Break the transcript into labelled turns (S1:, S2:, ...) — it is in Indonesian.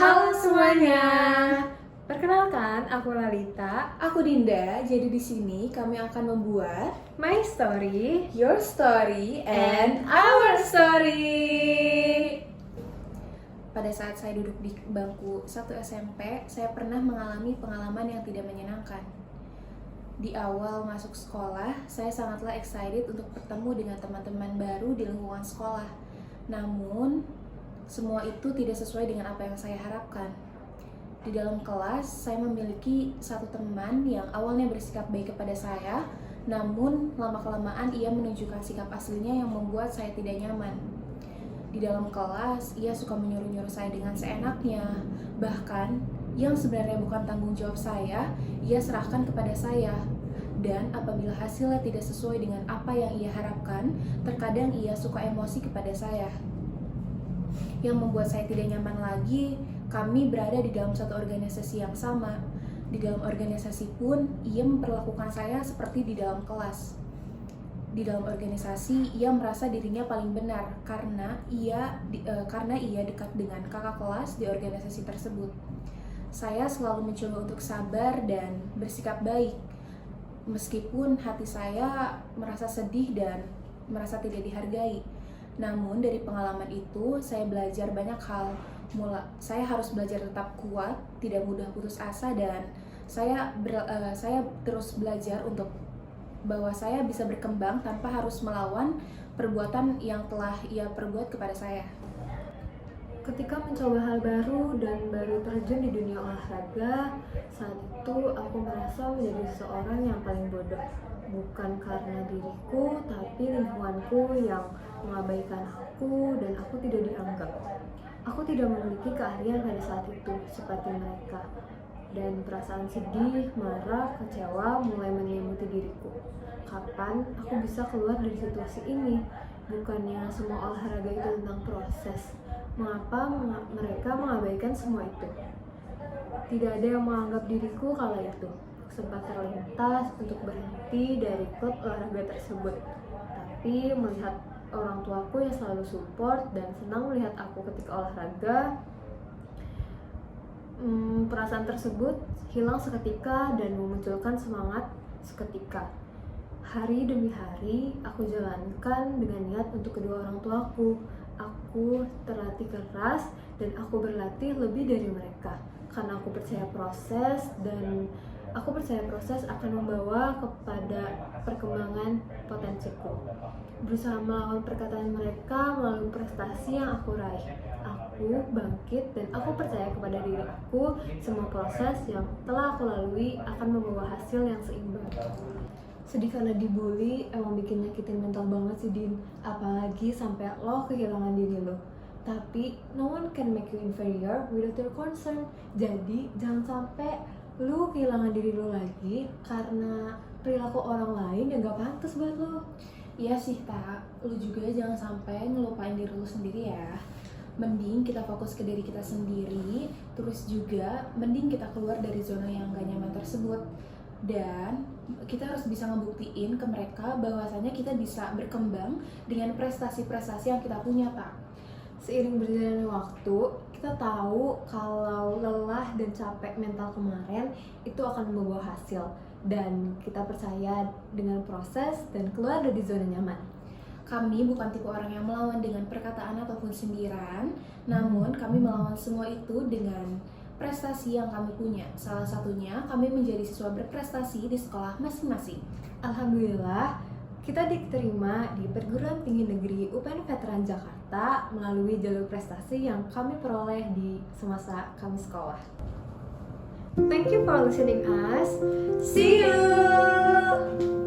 S1: Halo semuanya. Perkenalkan, aku Lalita.
S2: Aku Dinda. Jadi di sini kami akan membuat
S1: My Story,
S2: Your Story and Our Story. Pada saat saya duduk di bangku 1 SMP, saya pernah mengalami pengalaman yang tidak menyenangkan. Di awal masuk sekolah, saya sangatlah excited untuk bertemu dengan teman-teman baru di lingkungan sekolah. Namun, semua itu tidak sesuai dengan apa yang saya harapkan. Di dalam kelas, saya memiliki satu teman yang awalnya bersikap baik kepada saya, namun lama-kelamaan ia menunjukkan sikap aslinya yang membuat saya tidak nyaman. Di dalam kelas, ia suka menyuruh-nyuruh saya dengan seenaknya. Bahkan, yang sebenarnya bukan tanggung jawab saya, ia serahkan kepada saya. Dan apabila hasilnya tidak sesuai dengan apa yang ia harapkan, terkadang ia suka emosi kepada saya. Yang membuat saya tidak nyaman lagi, kami berada di dalam satu organisasi yang sama. Di dalam organisasi pun, ia memperlakukan saya seperti di dalam kelas. Di dalam organisasi, ia merasa dirinya paling benar karena ia dekat dengan kakak kelas di organisasi tersebut. Saya selalu mencoba untuk sabar dan bersikap baik, meskipun hati saya merasa sedih dan merasa tidak dihargai. Namun dari pengalaman itu saya belajar banyak hal. Saya harus belajar tetap kuat, tidak mudah putus asa, dan saya terus belajar untuk bahwa saya bisa berkembang tanpa harus melawan perbuatan yang telah ia perbuat kepada saya.
S1: Ketika mencoba hal baru dan baru terjun di dunia olahraga, saat itu aku merasa menjadi seseorang yang paling bodoh. Bukan karena diriku, tapi lingkunganku yang mengabaikan aku dan aku tidak dianggap. Aku tidak memiliki keahlian pada saat itu seperti mereka. Dan perasaan sedih, marah, kecewa mulai menyelimuti diriku. Kapan aku bisa keluar dari situasi ini? Bukannya semua olahraga itu tentang proses. Mengapa mereka mengabaikan semua itu? Tidak ada yang menganggap diriku kala itu. Sempat terlintas untuk berhenti dari klub olahraga tersebut. Tapi melihat orang tuaku yang selalu support dan senang melihat aku ketika olahraga, perasaan tersebut hilang seketika dan memunculkan semangat seketika. Hari demi hari aku jalankan dengan niat untuk kedua orang tuaku. Aku terlatih keras dan aku berlatih lebih dari mereka karena aku percaya proses akan membawa kepada perkembangan potensiku. Berusaha melawan perkataan mereka melalui prestasi yang aku raih. Aku bangkit dan aku percaya kepada diri aku. Semua proses yang telah aku lalui akan membawa hasil yang seimbang.
S3: Sedih karena dibully emang bikin nyakitin mental banget sih, Din. Apalagi sampai lo kehilangan diri lo. Tapi no one can make you inferior without your concern. Jadi jangan sampai lu kehilangan diri lo lagi karena perilaku orang lain yang gak pantas buat lo.
S2: Iya sih, Tak. Lu juga jangan sampai ngelupain diri lu sendiri ya. Mending kita fokus ke diri kita sendiri, terus juga mending kita keluar dari zona yang gak nyaman tersebut. Dan kita harus bisa ngebuktiin ke mereka bahwasanya kita bisa berkembang dengan prestasi-prestasi yang kita punya, Tak.
S3: Seiring berjalannya waktu, kita tahu kalau lelah dan capek mental kemarin itu akan membawa hasil. Dan kita percaya dengan proses dan keluar dari zona nyaman.
S2: Kami bukan tipe orang yang melawan dengan perkataan ataupun sindiran, namun kami melawan semua itu dengan prestasi yang kami punya. Salah satunya kami menjadi siswa berprestasi di sekolah masing-masing.
S3: Alhamdulillah, kita diterima di Perguruan Tinggi Negeri UPN Veteran Jakarta melalui jalur prestasi yang kami peroleh di semasa kami sekolah.
S1: Thank you for listening us.
S3: See you!